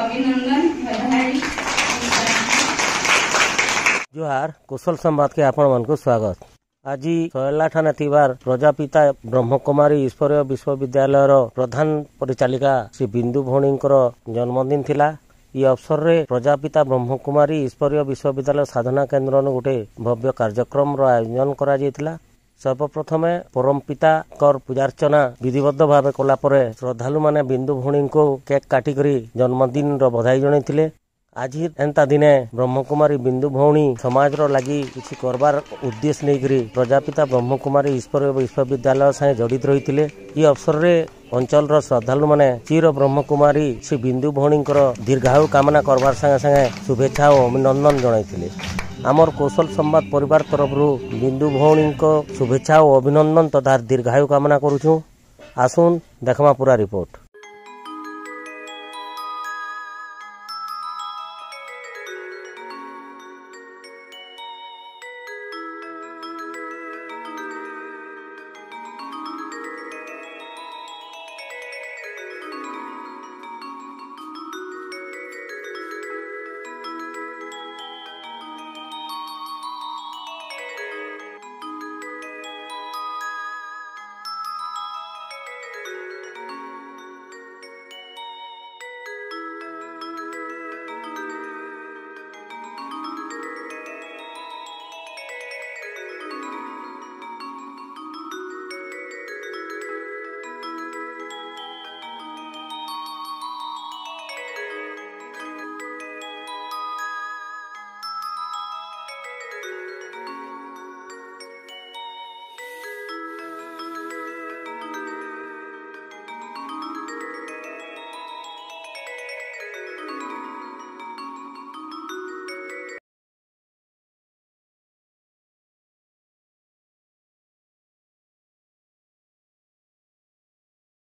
अभिनंदन बधाई। जोहार कुशल संवाद के आपण मन को स्वागत। आज सोयला ठाने थिबार प्रजापिता ब्रह्मकुमारी ईश्वरीय विश्वविद्यालय प्रधान परिचालिका श्री बिंदु भौणींकर जन्मदिन थिला। ये अवसर रे प्रजापिता ब्रह्मकुमारी ईश्वरीय विश्वविद्यालय साधना केन्द्र गोटे भव्य कार्यक्रम आयोजन करा जायतिला। सर्वप्रथमे परमपिता कर पूजार्चना विधिबद्ध भाव कलापर श्रद्धालु माने बिंदु भौणी को केक काटिकरी जन्मदिन बधाई जणैथिले। आज एंता दिने ब्रह्मकुमारी बिंदु भौणी समाज लगी किसी करबार उद्देश्य नहीं प्रजापिता ब्रह्मकुमारी ईश्वरीय विश्वविद्यालय साथ जड़ित रही थे। ये अवसर रे अंचल श्रद्धालु माने चिर ब्रह्मकुमारी श्री बिंदु भौणी दीर्घायु कामना करबार संगे संगे शुभेच्छा और अभिनंदन जणाइथिले। आमर कौशल संवाद परिवार तरफ बिंदु भौणी शुभेच्छा और अभिनंदन तथा दीर्घायु कामना करुछुं। आसुन देखमा पूरा रिपोर्ट।